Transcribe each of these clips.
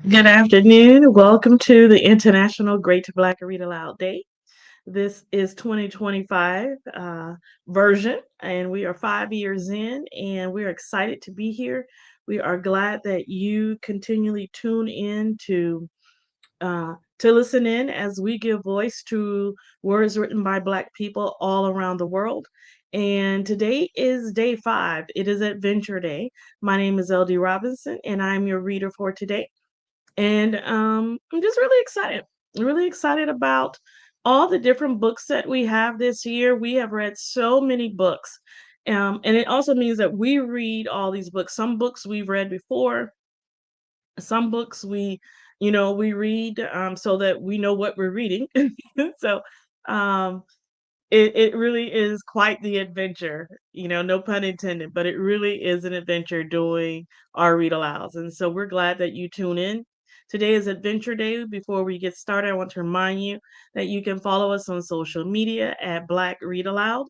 Good afternoon. Welcome to the International Great Black Read Aloud Day. This is 2025 version, and we are 5 years in, and we're excited to be here. We are glad that you continually tune in to listen in as we give voice to words written by Black people all around the world. And today is day 5. It is Adventure Day. My name is LD Robinson, and I'm your reader for today. And I'm just really excited about all the different books that we have this year. We have read so many books. And it also means that we read all these books. Some books we've read before, some books we read so that we know what we're reading. So um, it really is quite the adventure, no pun intended, but it really is an adventure doing our read alouds. And so we're glad that you tune in. Today is Adventure Day. Before we get started, I want to remind you that you can follow us on social media at Black Read Aloud.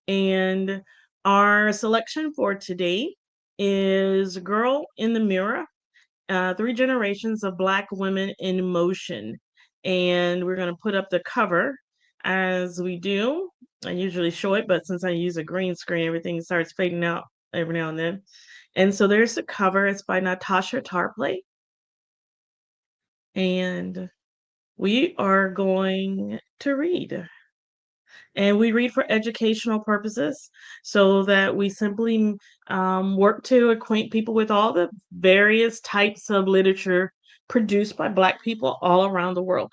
And our selection for today is Girl in the Mirror, Three Generations of Black Women in Motion. And we're going to put up the cover as we do. I usually show it, but since I use a green screen, everything starts fading out every now and then. And so there's the cover. It's by NatashA TarPley. And we are going to read. And we read for educational purposes so that we simply work to acquaint people with all the various types of literature produced by Black people all around the world.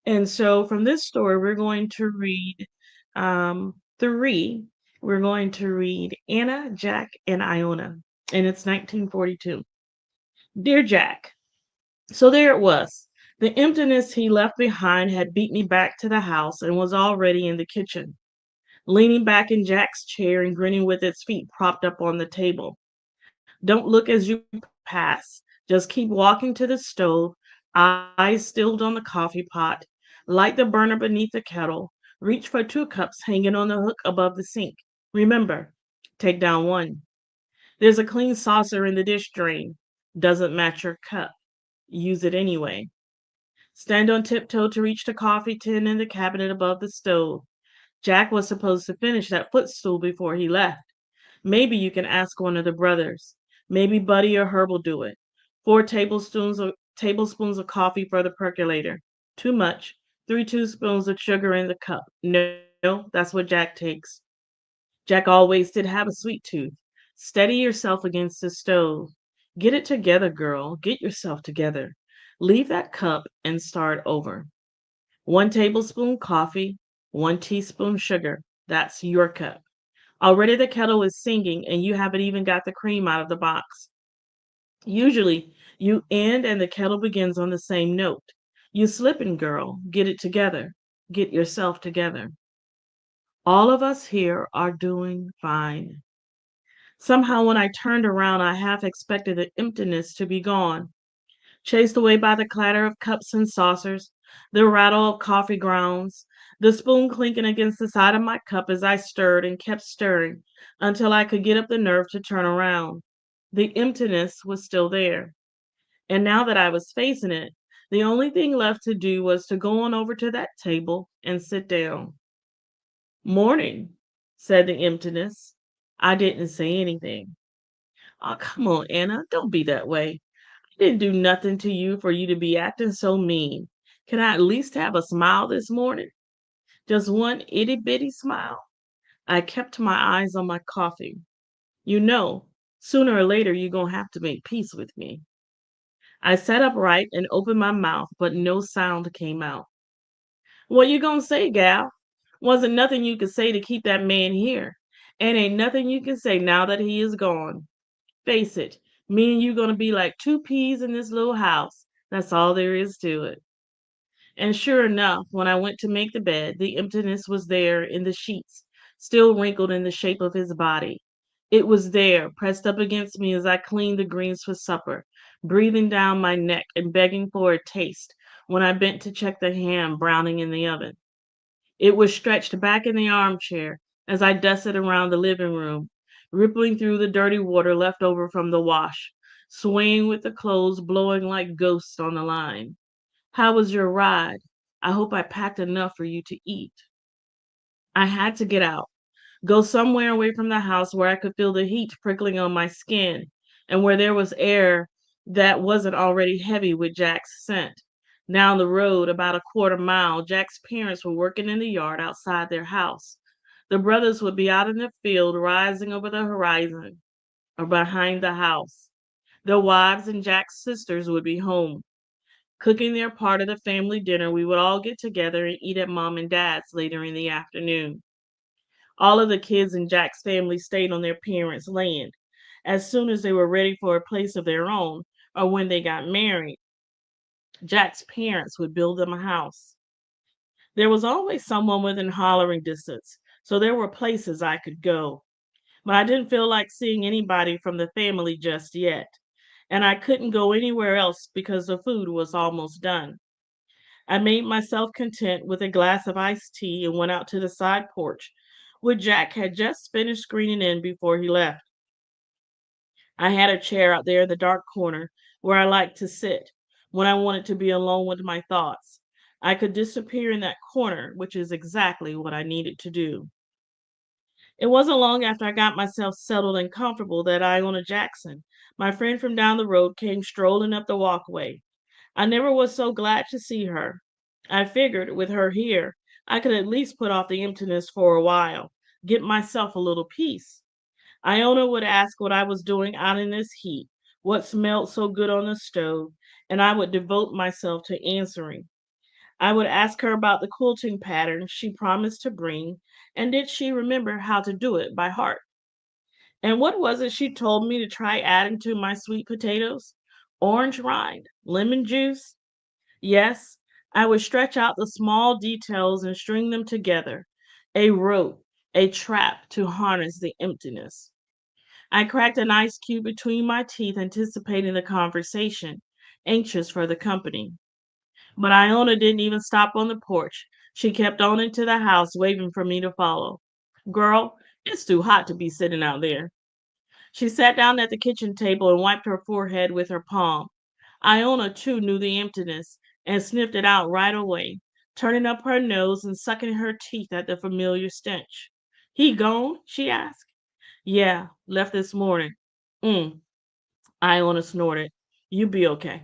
And so from this story, we're going to read three. We're going to read Anna, Jack, and Iona, and it's 1942. Dear Jack, so there it was. The emptiness he left behind had beat me back to the house and was already in the kitchen, leaning back in Jack's chair and grinning with its feet propped up on the table. Don't look as you pass. Just keep walking to the stove, eyes stilled on the coffee pot, light the burner beneath the kettle, reach for 2 cups hanging on the hook above the sink. Remember, take down one. There's a clean saucer in the dish drain. Doesn't match your cup. Use it anyway. Stand on tiptoe to reach the coffee tin in the cabinet above the stove. Jack was supposed to finish that footstool before he left. Maybe you can ask one of the brothers. Maybe Buddy or Herb will do it. 4 tablespoons of coffee for the percolator. Too much. 3 teaspoons of sugar in the cup. No, that's what Jack takes. Jack always did have a sweet tooth. Steady yourself against the stove. Get it together, girl. Get yourself together. Leave that cup and start over. 1 tablespoon coffee, 1 teaspoon sugar. That's your cup. Already the kettle is singing and you haven't even got the cream out of the box. Usually you end and the kettle begins on the same note. You slipping, girl. Get it together. Get yourself together. All of us here are doing fine. Somehow when I turned around, I half expected the emptiness to be gone, chased away by the clatter of cups and saucers, the rattle of coffee grounds, the spoon clinking against the side of my cup as I stirred and kept stirring until I could get up the nerve to turn around. The emptiness was still there. And now that I was facing it, the only thing left to do was to go on over to that table and sit down. Morning, said the emptiness. I didn't say anything. Oh, come on, Anna, don't be that way. Didn't do nothing to you for you to be acting so mean. Can I at least have a smile this morning? Just one itty bitty smile. I kept my eyes on my coffee. You know, sooner or later you're going to have to make peace with me. I sat upright and opened my mouth, but no sound came out. What you going to say, gal? Wasn't nothing you could say to keep that man here. And ain't nothing you can say now that he is gone. Face it, me and you gonna be like 2 peas in this little house. That's all there is to it. And sure enough, when I went to make the bed, the emptiness was there in the sheets, still wrinkled in the shape of his body. It was there, pressed up against me as I cleaned the greens for supper, breathing down my neck and begging for a taste when I bent to check the ham browning in the oven. It was stretched back in the armchair as I dusted around the living room, rippling through the dirty water left over from the wash, swaying with the clothes blowing like ghosts on the line. How was your ride? I hope I packed enough for you to eat. I had to get out, go somewhere away from the house where I could feel the heat prickling on my skin and where there was air that wasn't already heavy with Jack's scent. Down the road, about a quarter mile, Jack's parents were working in the yard outside their house. The brothers would be out in the field, rising over the horizon or behind the house. Their wives and Jack's sisters would be home, cooking their part of the family dinner. We would all get together and eat at mom and dad's later in the afternoon. All of the kids in Jack's family stayed on their parents' land. As soon as they were ready for a place of their own, or when they got married, Jack's parents would build them a house. There was always someone within hollering distance, so there were places I could go. But I didn't feel like seeing anybody from the family just yet, and I couldn't go anywhere else because the food was almost done. I made myself content with a glass of iced tea and went out to the side porch, which Jack had just finished screening in before he left. I had a chair out there in the dark corner where I liked to sit when I wanted to be alone with my thoughts. I could disappear in that corner, which is exactly what I needed to do. It wasn't long after I got myself settled and comfortable that Iona Jackson, my friend from down the road, came strolling up the walkway. I never was so glad to see her. I figured with her here, I could at least put off the emptiness for a while, get myself a little peace. Iona would ask what I was doing out in this heat, what smelled so good on the stove, and I would devote myself to answering. I would ask her about the quilting pattern she promised to bring, and did she remember how to do it by heart? And what was it she told me to try adding to my sweet potatoes? Orange rind, lemon juice? Yes, I would stretch out the small details and string them together. A rope, a trap to harness the emptiness. I cracked an ice cube between my teeth, anticipating the conversation, anxious for the company. But Iona didn't even stop on the porch. She kept on into the house, waving for me to follow. Girl, it's too hot to be sitting out there. She sat down at the kitchen table and wiped her forehead with her palm. Iona, too, knew the emptiness and sniffed it out right away, turning up her nose and sucking her teeth at the familiar stench. He gone? She asked. Yeah, left this morning. Mm, Iona snorted. You be okay.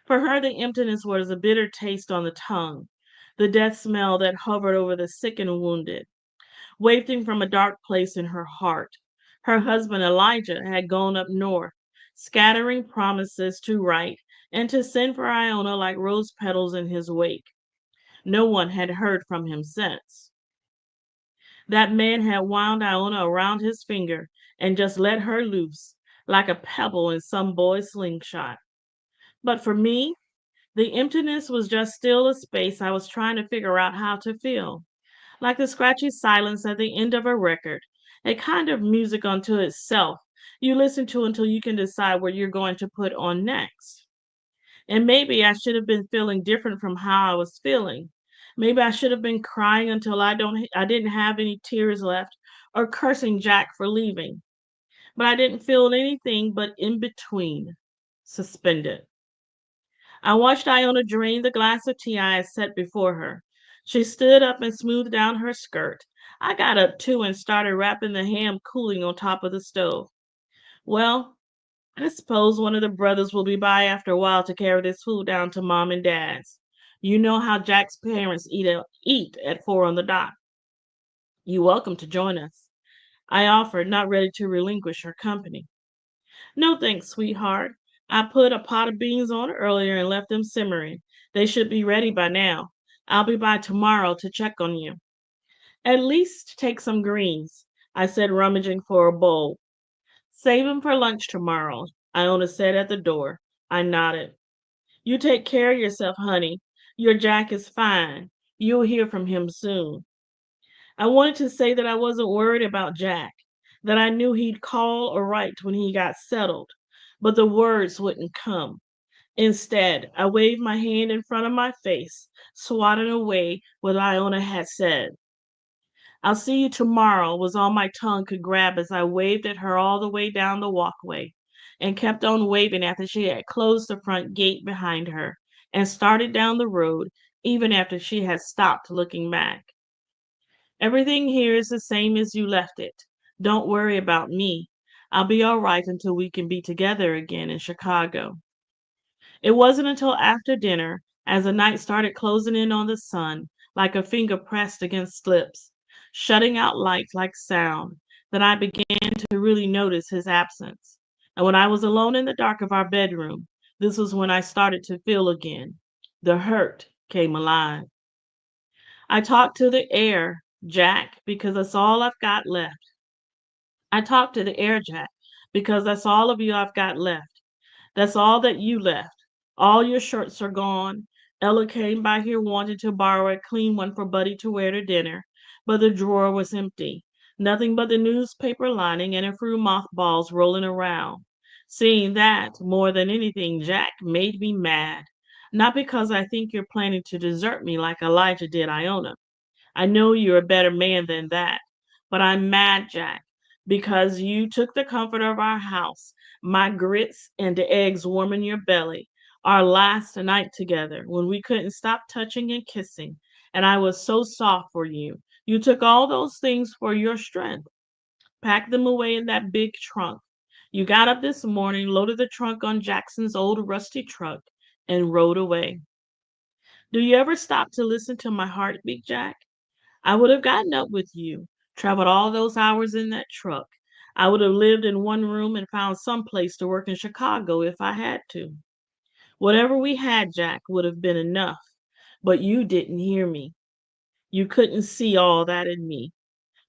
For her, the emptiness was a bitter taste on the tongue, the death smell that hovered over the sick and wounded, wafting from a dark place in her heart. Her husband Elijah had gone up north, scattering promises to write and to send for Iona like rose petals in his wake. No one had heard from him since. That man had wound Iona around his finger and just let her loose, like a pebble in some boy's slingshot. But for me, the emptiness was just still a space I was trying to figure out how to fill, like the scratchy silence at the end of a record, a kind of music unto itself you listen to until you can decide what you're going to put on next. And maybe I should have been feeling different from how I was feeling. Maybe I should have been crying until I didn't have any tears left or cursing Jack for leaving. But I didn't feel anything but in between, suspended. I watched Iona drain the glass of tea I had set before her. She stood up and smoothed down her skirt. I got up too and started wrapping the ham cooling on top of the stove. Well, I suppose one of the brothers will be by after a while to carry this food down to mom and dad's. You know how Jack's parents eat at 4 on the dot. You're welcome to join us. I offered, not ready to relinquish her company. No thanks, sweetheart. I put a pot of beans on earlier and left them simmering. They should be ready by now. I'll be by tomorrow to check on you. At least take some greens, I said, rummaging for a bowl. Save 'em for lunch tomorrow, Iona said at the door. I nodded. You take care of yourself, honey. Your Jack is fine. You'll hear from him soon. I wanted to say that I wasn't worried about Jack, that I knew he'd call or write when he got settled, but the words wouldn't come. Instead, I waved my hand in front of my face, swatting away what Iona had said. I'll see you tomorrow was all my tongue could grab as I waved at her all the way down the walkway. and kept on waving after she had closed the front gate behind her and started down the road, even after she had stopped looking back. Everything here is the same as you left it. Don't worry about me. I'll be all right until we can be together again in Chicago. It wasn't until after dinner, as the night started closing in on the sun, like a finger pressed against lips, shutting out light like sound, that I began to really notice his absence. And when I was alone in the dark of our bedroom, this was when I started to feel again. The hurt came alive. I talked to the air, Jack, because that's all I've got left. I talked to the air, Jack, because that's all of you I've got left. That's all that you left. All your shirts are gone. Ella came by here wanting to borrow a clean one for Buddy to wear to dinner, but the drawer was empty. Nothing but the newspaper lining and a few mothballs rolling around. Seeing that, more than anything, Jack, made me mad. Not because I think you're planning to desert me like Elijah did Iona. I know you're a better man than that. But I'm mad, Jack, because you took the comfort of our house, my grits and the eggs warm in your belly, our last night together when we couldn't stop touching and kissing, and I was so soft for you. You took all those things for your strength, packed them away in that big trunk. You got up this morning, loaded the trunk on Jackson's old rusty truck, and rode away. Do you ever stop to listen to my heartbeat, Jack? I would have gotten up with you, traveled all those hours in that truck. I would have lived in one room and found some place to work in Chicago if I had to. Whatever we had, Jack, would have been enough. But you didn't hear me. You couldn't see all that in me.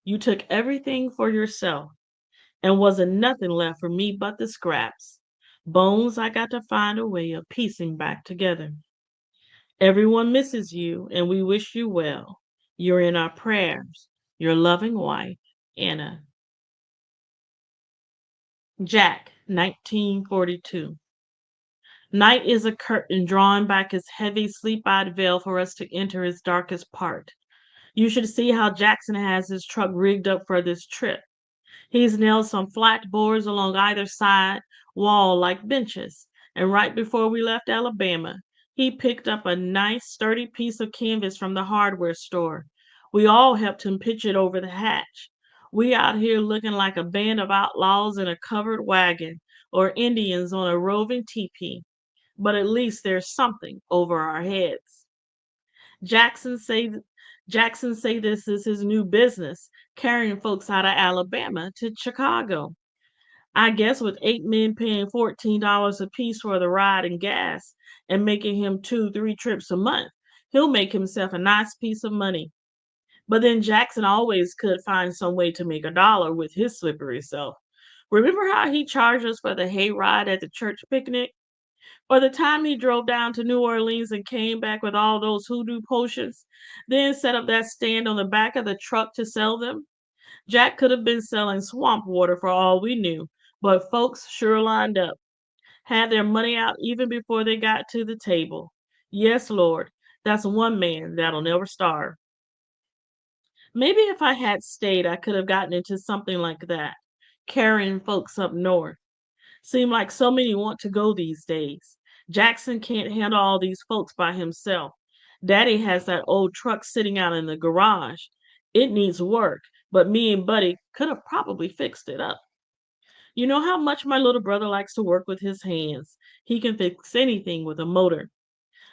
You took everything for yourself, and wasn't nothing left for me but the scraps. Bones I got to find a way of piecing back together. Everyone misses you, and we wish you well. You're in our prayers. Your loving wife, Anna. Jack, 1942. Night is a curtain drawing back its heavy, sleep eyed veil for us to enter its darkest part. You should see how Jackson has his truck rigged up for this trip. He's nailed some flat boards along either side wall like benches, and right before we left Alabama, he picked up a nice sturdy piece of canvas from the hardware store. We all helped him pitch it over the hatch. We out here looking like a band of outlaws in a covered wagon or Indians on a roving teepee, but at least there's something over our heads. Jackson say Jackson say this is his new business, carrying folks out of Alabama to Chicago. I guess with 8 men paying $14 apiece for the ride and gas and making him 2, 3 trips a month, he'll make himself a nice piece of money. But then Jackson always could find some way to make a dollar with his slippery self. Remember how he charged us for the hayride at the church picnic? Or the time he drove down to New Orleans and came back with all those hoodoo potions, then set up that stand on the back of the truck to sell them? Jack could have been selling swamp water for all we knew, but folks sure lined up, had their money out even before they got to the table. Yes, Lord, that's one man that'll never starve. Maybe if I had stayed, I could have gotten into something like that, carrying folks up north. Seem like so many want to go these days. Jackson can't handle all these folks by himself. Daddy has that old truck sitting out in the garage. It needs work, but me and Buddy could have probably fixed it up. You know how much my little brother likes to work with his hands. He can fix anything with a motor.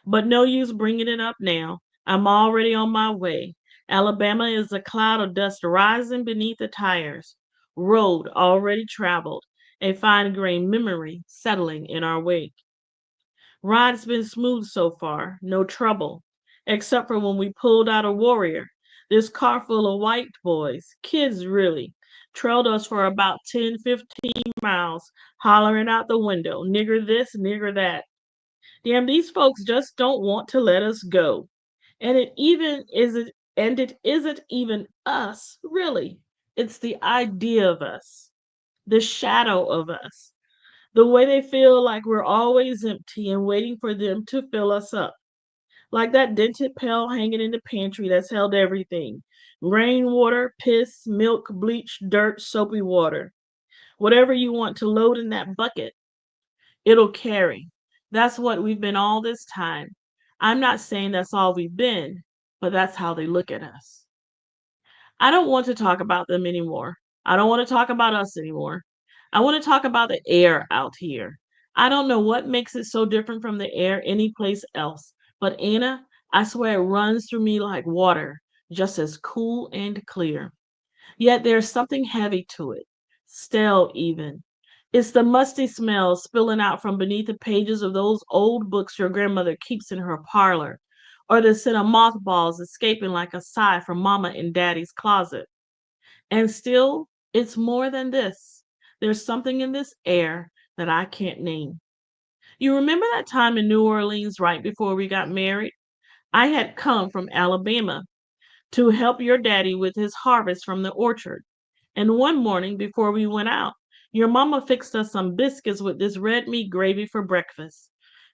But no use bringing it up now. I'm already on my way. Alabama is a cloud of dust rising beneath the tires. Road already traveled. A fine grained memory settling in our wake. Ride's been smooth so far, no trouble, except for when we pulled out a warrior. This car full of white boys, kids really, trailed us for about 10, 15 miles, hollering out the window, nigger this, nigger that. Damn, these folks just don't want to let us go. And it isn't even us, really. It's the idea of us, the shadow of us, the way they feel like we're always empty and waiting for them to fill us up. Like that dented pail hanging in the pantry that's held everything: rainwater, piss, milk, bleach, dirt, soapy water. Whatever you want to load in that bucket. It'll carry. That's what we've been all this time. I'm not saying that's all we've been, but that's how they look at us. I don't want to talk about them anymore. I don't want to talk about us anymore. I want to talk about the air out here. I don't know what makes it so different from the air anyplace else, but Anna, I swear it runs through me like water, just as cool and clear. Yet there's something heavy to it, stale even. It's the musty smell spilling out from beneath the pages of those old books your grandmother keeps in her parlor, or the scent of mothballs escaping like a sigh from Mama and Daddy's closet. And still, it's more than this. There's something in this air that I can't name. You remember that time in New Orleans right before we got married? I had come from Alabama to help your daddy with his harvest from the orchard. And one morning before we went out, your mama fixed us some biscuits with this red meat gravy for breakfast.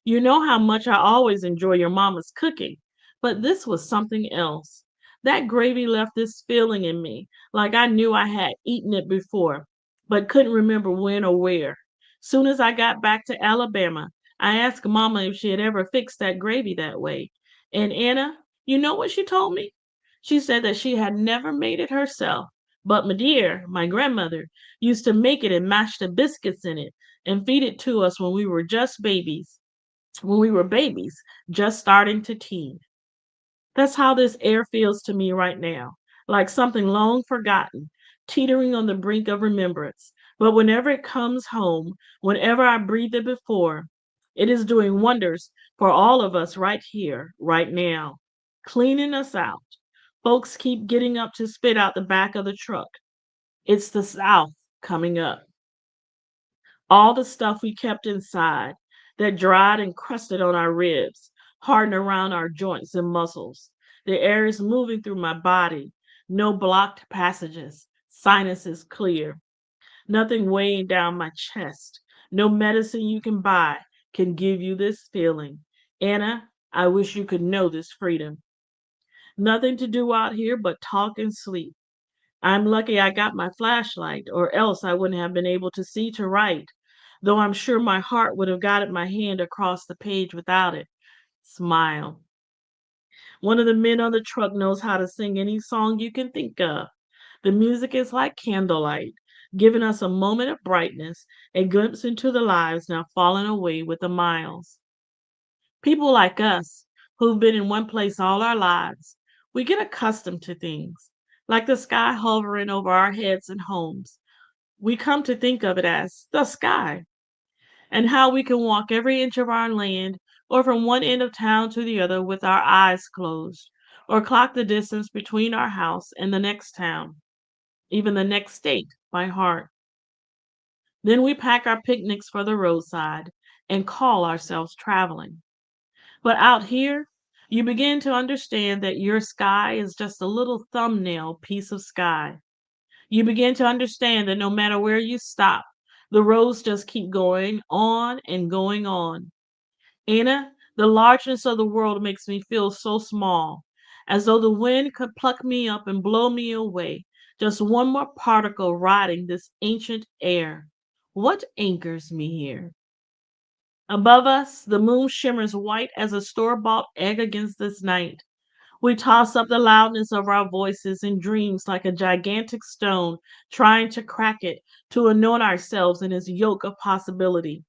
You know how much I always enjoy your mama's cooking, but this was something else. That gravy left this feeling in me, like I knew I had eaten it before, but couldn't remember when or where. Soon as I got back to Alabama, I asked Mama if she had ever fixed that gravy that way. And Anna, you know what she told me? She said that she had never made it herself, but my dear, my grandmother, used to make it and mash the biscuits in it and feed it to us when we were babies, just starting to teen. That's how this air feels to me right now, like something long forgotten, teetering on the brink of remembrance. But whenever it comes home, whenever I breathe it before, it is doing wonders for all of us right here, right now, cleaning us out. Folks keep getting up to spit out the back of the truck. It's the South coming up. All the stuff we kept inside that dried and crusted on our ribs, hardened around our joints and muscles. The air is moving through my body. No blocked passages, sinuses clear. Nothing weighing down my chest. No medicine you can buy can give you this feeling. Anna, I wish you could know this freedom. Nothing to do out here but talk and sleep. I'm lucky I got my flashlight, or else I wouldn't have been able to see to write, though I'm sure my heart would have guided my hand across the page without it. Smile. One of the men on the truck knows how to sing any song you can think of. The music is like candlelight, giving us a moment of brightness, a glimpse into the lives now falling away with the miles. People like us, who've been in one place all our lives, we get accustomed to things, like the sky hovering over our heads and homes. We come to think of it as the sky, and how we can walk every inch of our land, or from one end of town to the other with our eyes closed, or clock the distance between our house and the next town, even the next state, by heart. Then we pack our picnics for the roadside and call ourselves traveling. But out here, you begin to understand that your sky is just a little thumbnail piece of sky. You begin to understand that no matter where you stop, the roads just keep going on and going on. Anna, the largeness of the world makes me feel so small, as though the wind could pluck me up and blow me away, just one more particle riding this ancient air. What anchors me here? Above us, the moon shimmers white as a store bought egg against this night. We toss up the loudness of our voices in dreams like a gigantic stone, trying to crack it to anoint ourselves in its yoke of possibility.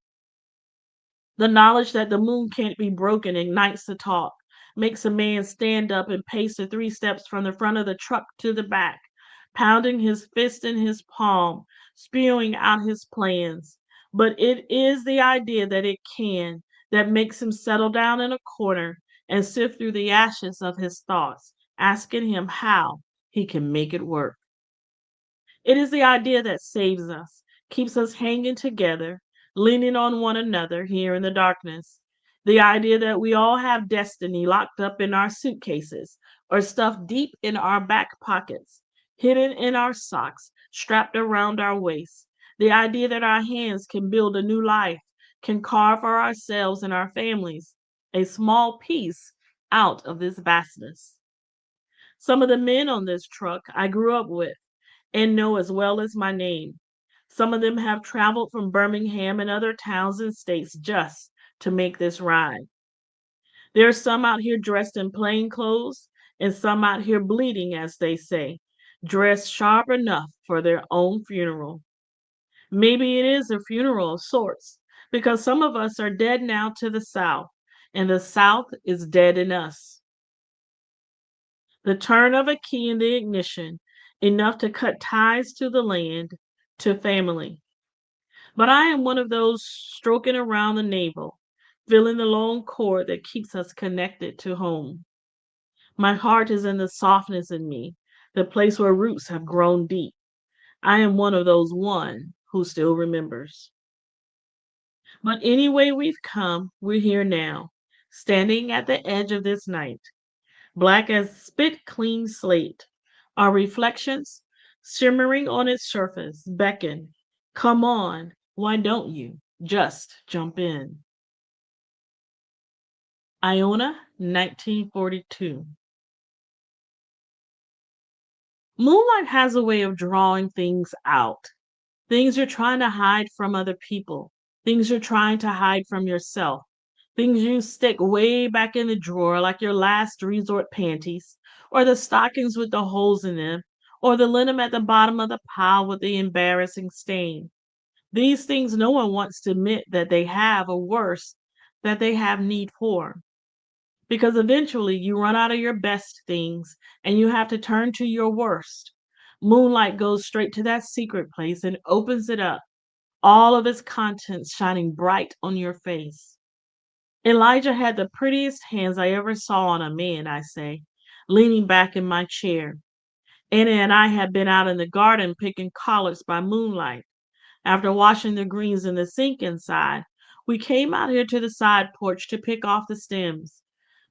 The knowledge that the moon can't be broken ignites the talk, makes a man stand up and pace the 3 steps from the front of the truck to the back, pounding his fist in his palm, spewing out his plans. But it is the idea that it can that makes him settle down in a corner and sift through the ashes of his thoughts, asking him how he can make it work. It is the idea that saves us, keeps us hanging together, leaning on one another here in the darkness. The idea that we all have destiny locked up in our suitcases or stuffed deep in our back pockets, hidden in our socks, strapped around our waists. The idea that our hands can build a new life, can carve for ourselves and our families a small piece out of this vastness. Some of the men on this truck I grew up with and know as well as my name. Some of them have traveled from Birmingham and other towns and states just to make this ride. There are some out here dressed in plain clothes, and some out here bleeding, as they say, dressed sharp enough for their own funeral. Maybe it is a funeral of sorts, because some of us are dead now to the South, and the South is dead in us. The turn of a key in the ignition, enough to cut ties to the land, to family. But I am one of those stroking around the navel, feeling the long cord that keeps us connected to home. My heart is in the softness in me, the place where roots have grown deep. I am one of those one who still remembers. But anyway we've come, we're here now, standing at the edge of this night, black as spit clean slate. Our reflections, shimmering on its surface, beckon. Come on, why don't you just jump in? Iona, 1942. Moonlight has a way of drawing things out. Things you're trying to hide from other people. Things you're trying to hide from yourself. Things you stick way back in the drawer, like your last resort panties, or the stockings with the holes in them, or the linen at the bottom of the pile with the embarrassing stain. These things no one wants to admit that they have, or worse, that they have need for. Because eventually you run out of your best things and you have to turn to your worst. Moonlight goes straight to that secret place and opens it up, all of its contents shining bright on your face. Elijah had the prettiest hands I ever saw on a man, I say, leaning back in my chair. Anna and I had been out in the garden picking collards by moonlight. After washing the greens in the sink inside, we came out here to the side porch to pick off the stems.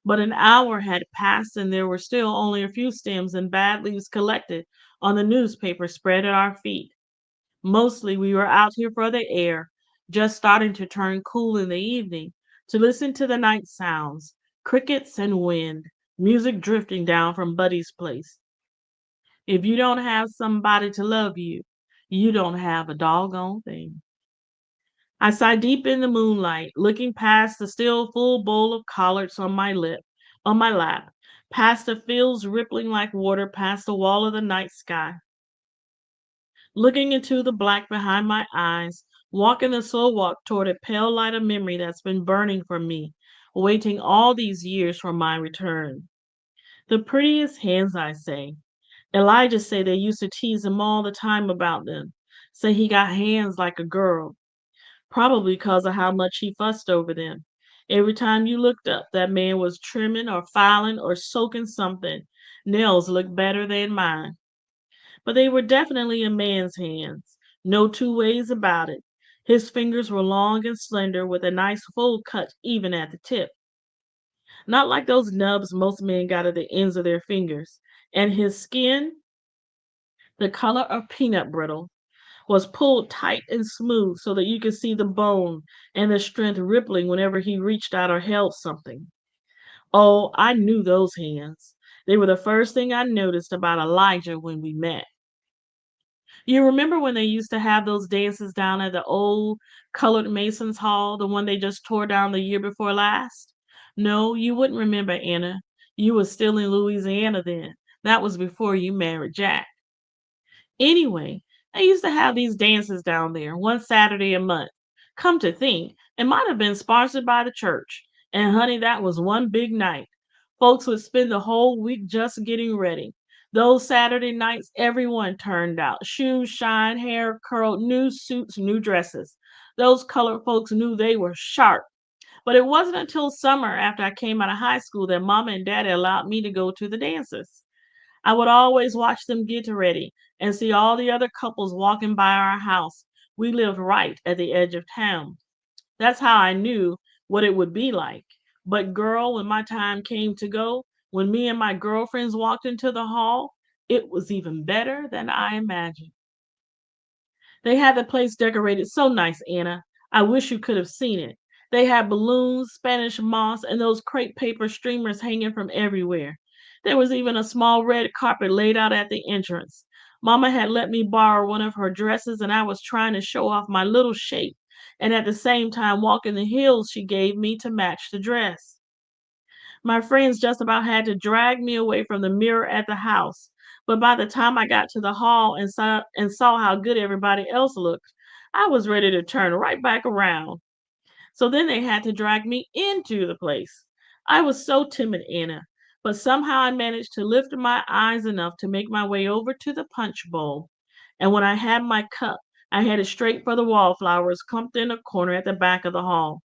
But an hour had passed and there were still only a few stems and bad leaves collected on the newspaper spread at our feet. Mostly we were out here for the air, just starting to turn cool in the evening, to listen to the night sounds, crickets and wind, music drifting down from Buddy's place. If you don't have somebody to love you, you don't have a doggone thing. I sighed deep in the moonlight, looking past the still full bowl of collards on my lap, past the fields rippling like water, past the wall of the night sky, looking into the black behind my eyes, walking the slow walk toward a pale light of memory that's been burning for me, waiting all these years for my return. The prettiest hands, I say. Elijah say they used to tease him all the time about them, say he got hands like a girl. Probably because of how much he fussed over them. Every time you looked up, that man was trimming or filing or soaking something. Nails looked better than mine. But they were definitely a man's hands. No two ways about it. His fingers were long and slender with a nice full cut even at the tip. Not like those nubs most men got at the ends of their fingers. And his skin, the color of peanut brittle, was pulled tight and smooth so that you could see the bone and the strength rippling whenever he reached out or held something. Oh, I knew those hands. They were the first thing I noticed about Elijah when we met. You remember when they used to have those dances down at the old colored Masons Hall, the one they just tore down the year before last? No, you wouldn't remember, Anna. You were still in Louisiana then. That was before you married Jack. Anyway, they used to have these dances down there one Saturday a month. Come to think, it might have been sponsored by the church. And honey, that was one big night. Folks would spend the whole week just getting ready. Those Saturday nights, everyone turned out. Shoes shined, hair curled, new suits, new dresses. Those colored folks knew they were sharp. But it wasn't until summer after I came out of high school that Mama and Daddy allowed me to go to the dances. I would always watch them get ready and see all the other couples walking by our house. We lived right at the edge of town. That's how I knew what it would be like. But girl, when my time came to go, when me and my girlfriends walked into the hall, it was even better than I imagined. They had the place decorated so nice, Anna. I wish you could have seen it. They had balloons, Spanish moss, and those crepe paper streamers hanging from everywhere. There was even a small red carpet laid out at the entrance. Mama had let me borrow one of her dresses, and I was trying to show off my little shape and at the same time walk in the heels she gave me to match the dress. My friends just about had to drag me away from the mirror at the house, but by the time I got to the hall and saw how good everybody else looked, I was ready to turn right back around. So then they had to drag me into the place. I was so timid, Anna, but somehow I managed to lift my eyes enough to make my way over to the punch bowl. And when I had my cup, I headed straight for the wallflowers clumped in a corner at the back of the hall.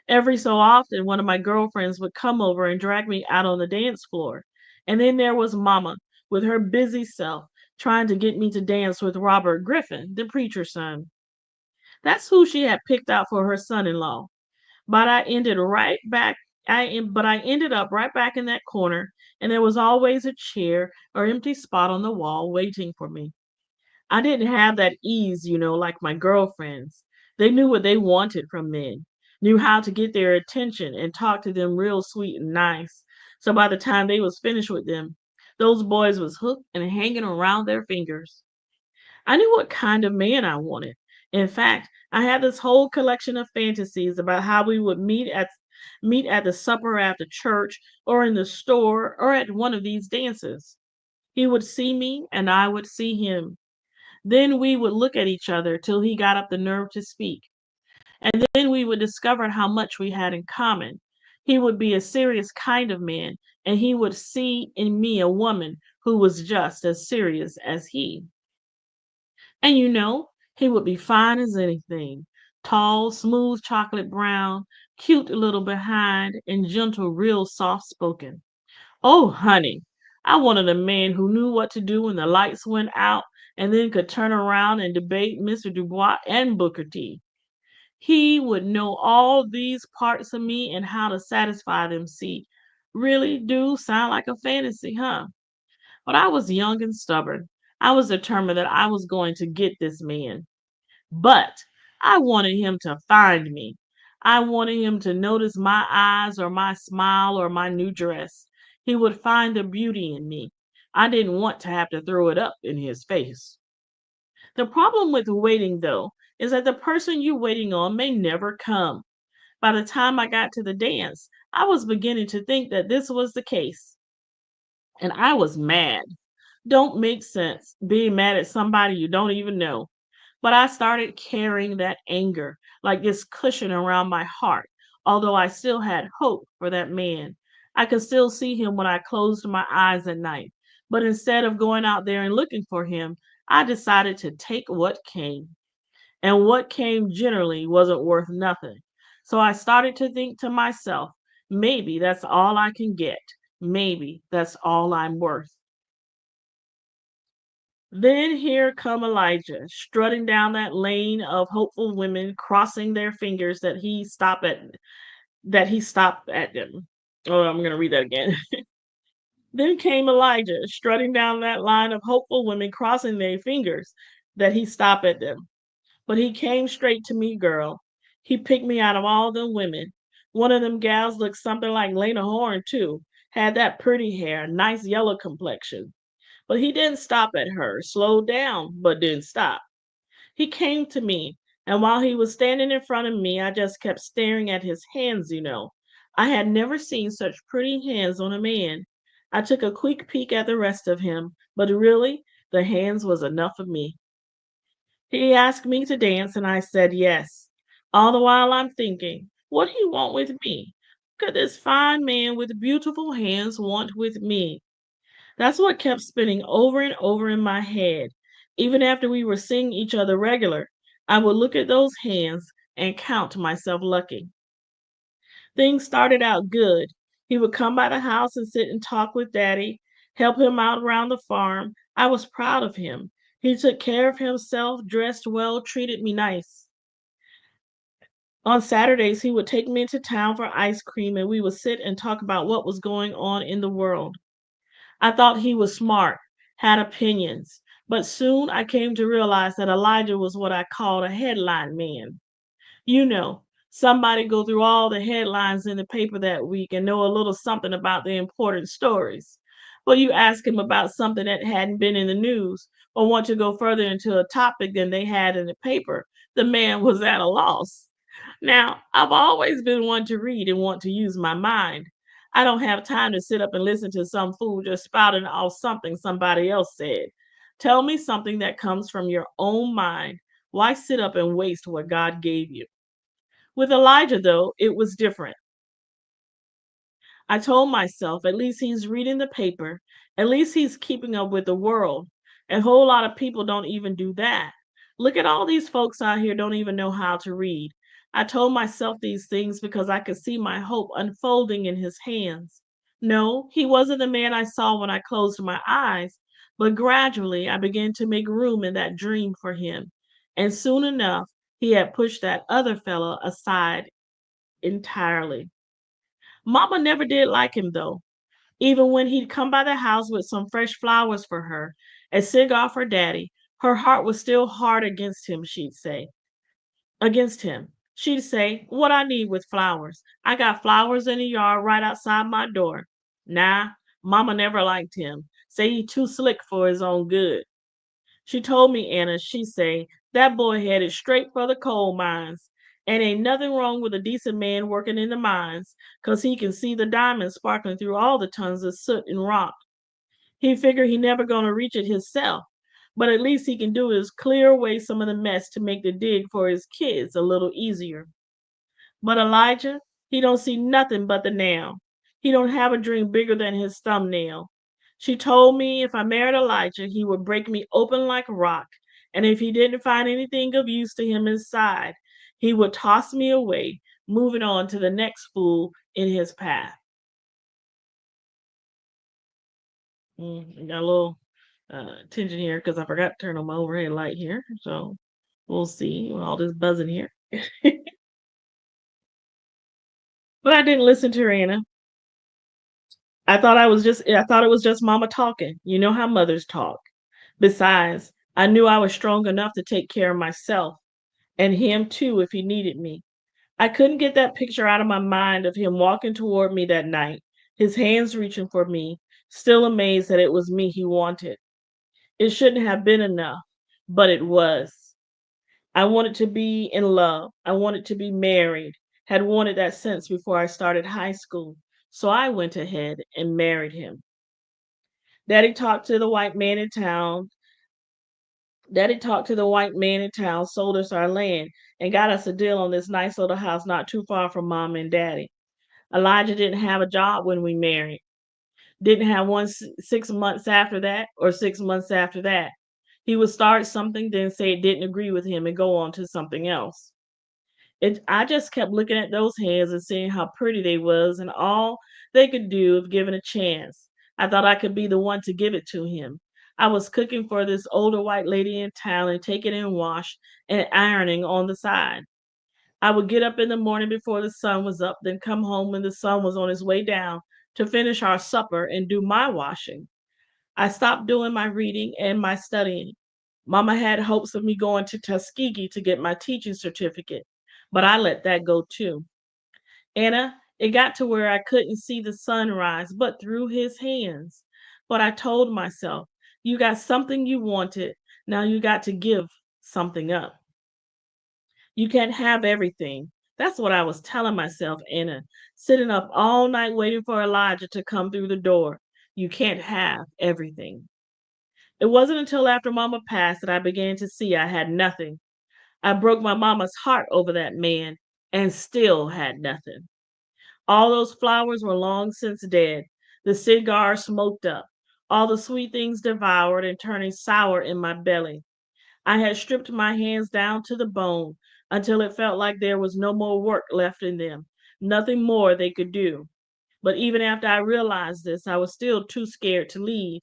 Every so often, one of my girlfriends would come over and drag me out on the dance floor. And then there was Mama, with her busy self, trying to get me to dance with Robert Griffin, the preacher's son. That's who she had picked out for her son-in-law. But I ended up right back in that corner, and there was always a chair or empty spot on the wall waiting for me. I didn't have that ease, like my girlfriends. They knew what they wanted from men, knew how to get their attention and talk to them real sweet and nice. So by the time they was finished with them, those boys was hooked and hanging around their fingers. I knew what kind of man I wanted. In fact, I had this whole collection of fantasies about how we would meet at the supper after church or in the store or at one of these dances. He would see me and I would see him. Then we would look at each other till he got up the nerve to speak, and then we would discover how much we had in common. He would be a serious kind of man, and he would see in me a woman who was just as serious as he. And he would be fine as anything, tall, smooth chocolate brown, cute a little behind, and gentle, real soft spoken. Oh, honey, I wanted a man who knew what to do when the lights went out and then could turn around and debate Mr. Dubois and Booker T. He would know all these parts of me and how to satisfy them. See, really do sound like a fantasy, huh? But I was young and stubborn. I was determined that I was going to get this man. But I wanted him to find me. I wanted him to notice my eyes or my smile or my new dress. He would find the beauty in me. I didn't want to have to throw it up in his face. The problem with waiting, though, is that the person you're waiting on may never come. By the time I got to the dance, I was beginning to think that this was the case. And I was mad. Don't make sense being mad at somebody you don't even know. But I started carrying that anger like this cushion around my heart, although I still had hope for that man. I could still see him when I closed my eyes at night. But instead of going out there and looking for him, I decided to take what came. And what came generally wasn't worth nothing. So I started to think to myself, maybe that's all I can get. Maybe that's all I'm worth. Then here come Elijah, strutting down that lane of hopeful women, crossing their fingers that he stopped at them. Oh, I'm gonna read that again. Then came Elijah, strutting down that line of hopeful women, crossing their fingers that he stopped at them. But he came straight to me, girl. He picked me out of all them women. One of them gals looked something like Lena Horne, too. Had that pretty hair, nice yellow complexion. But he didn't stop at her, slowed down, but didn't stop. He came to me, and while he was standing in front of me, I just kept staring at his hands. I had never seen such pretty hands on a man. I took a quick peek at the rest of him, but really, the hands was enough for me. He asked me to dance, and I said yes. All the while I'm thinking, what he want with me? Could this fine man with beautiful hands want with me? That's what kept spinning over and over in my head. Even after we were seeing each other regular, I would look at those hands and count myself lucky. Things started out good. He would come by the house and sit and talk with Daddy, help him out around the farm. I was proud of him. He took care of himself, dressed well, treated me nice. On Saturdays, he would take me into town for ice cream and we would sit and talk about what was going on in the world. I thought he was smart, had opinions, but soon I came to realize that Elijah was what I called a headline man. You know, somebody go through all the headlines in the paper that week and know a little something about the important stories. But you ask him about something that hadn't been in the news or want to go further into a topic than they had in the paper, the man was at a loss. Now, I've always been one to read and want to use my mind. I don't have time to sit up and listen to some fool just spouting off something somebody else said. Tell me something that comes from your own mind. Why sit up and waste what God gave you? With Elijah, though, it was different. I told myself, at least he's reading the paper. At least he's keeping up with the world. A whole lot of people don't even do that. Look at all these folks out here don't even know how to read. I told myself these things because I could see my hope unfolding in his hands. No, he wasn't the man I saw when I closed my eyes, but gradually I began to make room in that dream for him. And soon enough, he had pushed that other fellow aside entirely. Mama never did like him though. Even when he'd come by the house with some fresh flowers for her, a cigar for daddy, her heart was still hard against him, she'd say. Against him. She'd say, "What I need with flowers? I got flowers in the yard right outside my door." Nah, Mama never liked him. Say he too slick for his own good. She told me, Anna, she say, that boy headed straight for the coal mines. And ain't nothing wrong with a decent man working in the mines, 'cause he can see the diamonds sparkling through all the tons of soot and rock. He figure he never gonna reach it himself, but at least he can do is clear away some of the mess to make the dig for his kids a little easier. But Elijah, he don't see nothing but the now. He don't have a dream bigger than his thumbnail. She told me if I married Elijah, he would break me open like a rock, and if he didn't find anything of use to him inside, he would toss me away, moving on to the next fool in his path. Got a little tension here because I forgot to turn on my overhead light here, so we'll see with all this buzzing here. But I didn't listen to Rihanna. I thought it was just mama talking. You know how mothers talk. Besides, I knew I was strong enough to take care of myself and him too if he needed me. I couldn't get that picture out of my mind of him walking toward me that night, his hands reaching for me, still amazed that it was me he wanted. It shouldn't have been enough, but it was. I wanted to be in love. I wanted to be married. Had wanted that since before I started high school. So I went ahead and married him. Daddy talked to the white man in town. Daddy talked to the white man in town, sold us our land, and got us a deal on this nice little house not too far from mom and daddy. Elijah didn't have a job when we married. Didn't have one 6 months after that, or 6 months after that. He would start something, then say it didn't agree with him and go on to something else. I just kept looking at those hands and seeing how pretty they was and all they could do if given a chance. I thought I could be the one to give it to him. I was cooking for this older white lady in town and taking in wash and ironing on the side. I would get up in the morning before the sun was up, then come home when the sun was on his way down to finish our supper and do my washing. I stopped doing my reading and my studying. Mama had hopes of me going to Tuskegee to get my teaching certificate, but I let that go too. Anna, it got to where I couldn't see the sunrise but through his hands. But I told myself, you got something you wanted, now you got to give something up. You can't have everything. That's what I was telling myself, Anna, sitting up all night waiting for Elijah to come through the door. You can't have everything. It wasn't until after Mama passed that I began to see I had nothing. I broke my mama's heart over that man and still had nothing. All those flowers were long since dead, the cigar smoked up, all the sweet things devoured and turning sour in my belly. I had stripped my hands down to the bone until it felt like there was no more work left in them, nothing more they could do. But even after I realized this, I was still too scared to leave,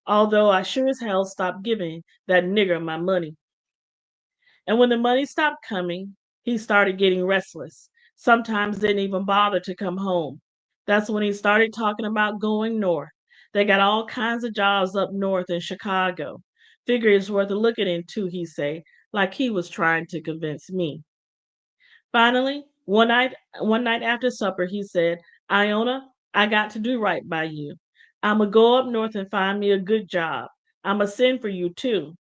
although I sure as hell stopped giving that nigger my money. And when the money stopped coming, he started getting restless. Sometimes didn't even bother to come home. That's when he started talking about going north. They got all kinds of jobs up north in Chicago. Figure it's worth a looking into, he say, like he was trying to convince me. Finally, one night after supper, he said, Iona, I got to do right by you. I'ma go up north and find me a good job. I'ma send for you too.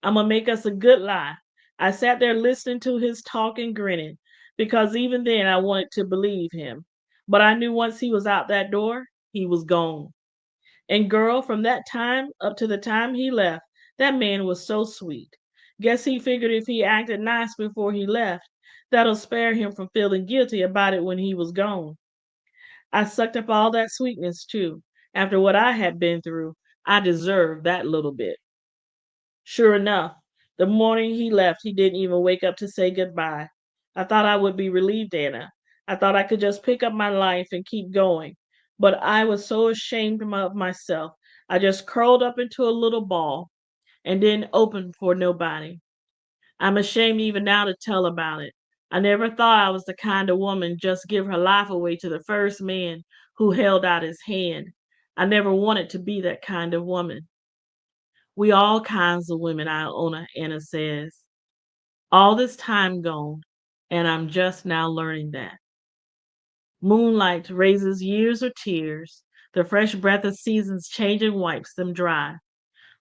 Imma make us a good lie." I sat there listening to his talk and grinning, because even then I wanted to believe him. But I knew once he was out that door, he was gone. And girl, from that time up to the time he left, that man was so sweet. Guess he figured if he acted nice before he left, that'll spare him from feeling guilty about it when he was gone. I sucked up all that sweetness too. After what I had been through, I deserved that little bit. Sure enough, the morning he left, he didn't even wake up to say goodbye. I thought I would be relieved, Anna. I thought I could just pick up my life and keep going. But I was so ashamed of myself. I just curled up into a little ball and didn't open for nobody. I'm ashamed even now to tell about it. I never thought I was the kind of woman just give her life away to the first man who held out his hand. I never wanted to be that kind of woman. We all kinds of women, Iona, Anna says. All this time gone, and I'm just now learning that. Moonlight raises years or tears. The fresh breath of seasons changing wipes them dry.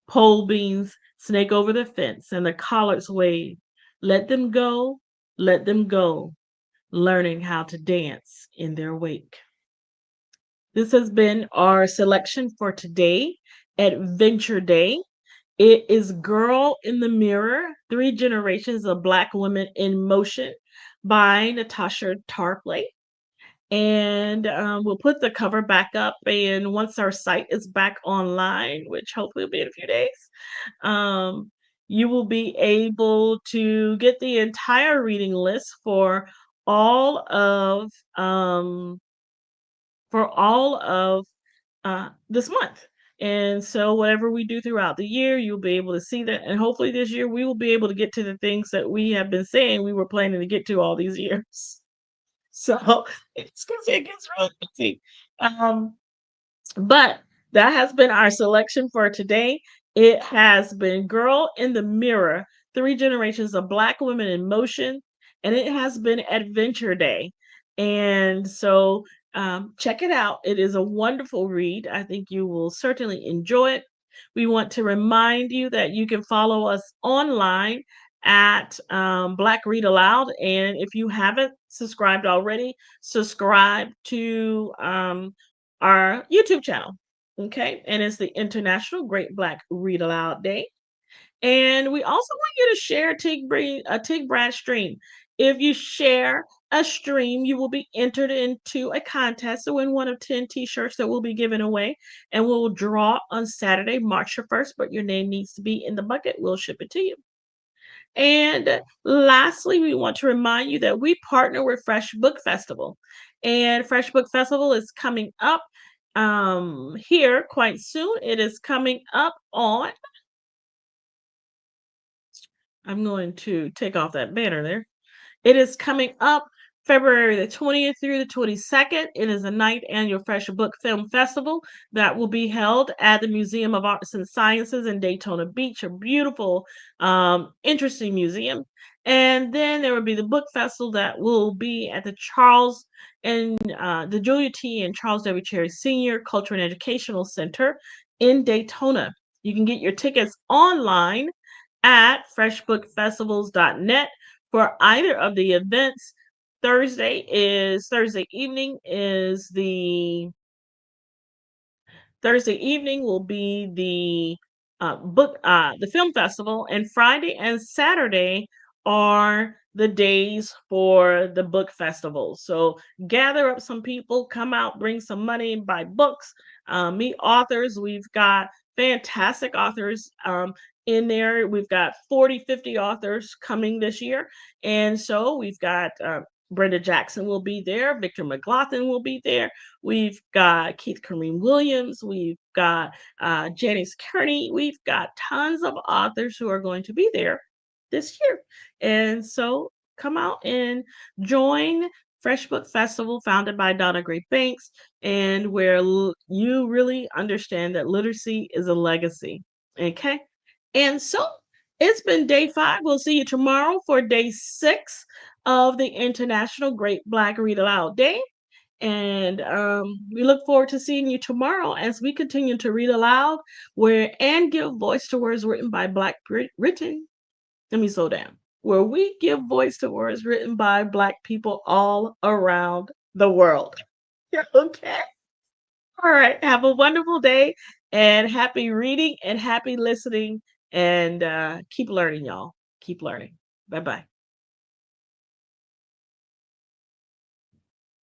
Pole beans snake over the fence, and the collards wave. Let them go, learning how to dance in their wake. This has been our selection for today, Adventure Day. It is Girl in the Mirror, Three Generations of Black Women in Motion by NatashA TarPley. And we'll put the cover back up. And once our site is back online, which hopefully will be in a few days, um, you will be able to get the entire reading list all of um, for all of this month. And so, whatever we do throughout the year, you'll be able to see that. And hopefully, this year we will be able to get to the things that we have been saying we were planning to get to all these years. So, it's because it gets really busy. Um, but that has been our selection for today. It has been Girl in the Mirror, Three Generations of Black Women in Motion, and it has been Adventure Day. And so check it out. It is a wonderful read. I think you will certainly enjoy it. We want to remind you that you can follow us online at Black Read Aloud. And if you haven't subscribed already, subscribe to our YouTube channel. Okay. And it's the International Great Black Read Aloud Day. And we also want you to share a Tig Brad stream. If you share a stream, you will be entered into a contest to win one of 10 t-shirts that will be given away. And we'll draw on Saturday, March the 1st, but your name needs to be in the bucket. We'll ship it to you. And lastly, we want to remind you that we partner with Fresh Book Festival. And Fresh Book Festival is coming up here quite soon. It is coming up on, I'm going to take off that banner there. It is coming up February the 20th through the 22nd. It is a ninth annual Fresh Book Film Festival that will be held at the Museum of Arts and Sciences in Daytona Beach, a beautiful, interesting museum. And then there will be the book festival that will be at the the Julia T. and Charles W. Cherry Senior Cultural and Educational Center in Daytona. You can get your tickets online at freshbookfestivals.net for either of the events. Thursday evening is Thursday evening will be the film festival, and Friday and Saturday are the days for the book festival. So gather up some people, come out, bring some money, buy books, meet authors. We've got fantastic authors in there. We've got 40, 50 authors coming this year. And so we've got Brenda Jackson will be there. Victor McLaughlin will be there. We've got Keith Kareem Williams. We've got Janice Kearney. We've got tons of authors who are going to be there this year. And so come out and join Fresh Book Festival, founded by Donna Gray Banks, and where you really understand that literacy is a legacy. Okay. And so it's been day 5. We'll see you tomorrow for day 6 of the International Great Black Read Aloud Day. And we look forward to seeing you tomorrow as we continue to read aloud where and give voice to words written by Black written. Let me slow down. Where we give voice to words written by Black people all around the world. Okay. All right. Have a wonderful day and happy reading and happy listening. And keep learning, y'all. Keep learning. Bye bye.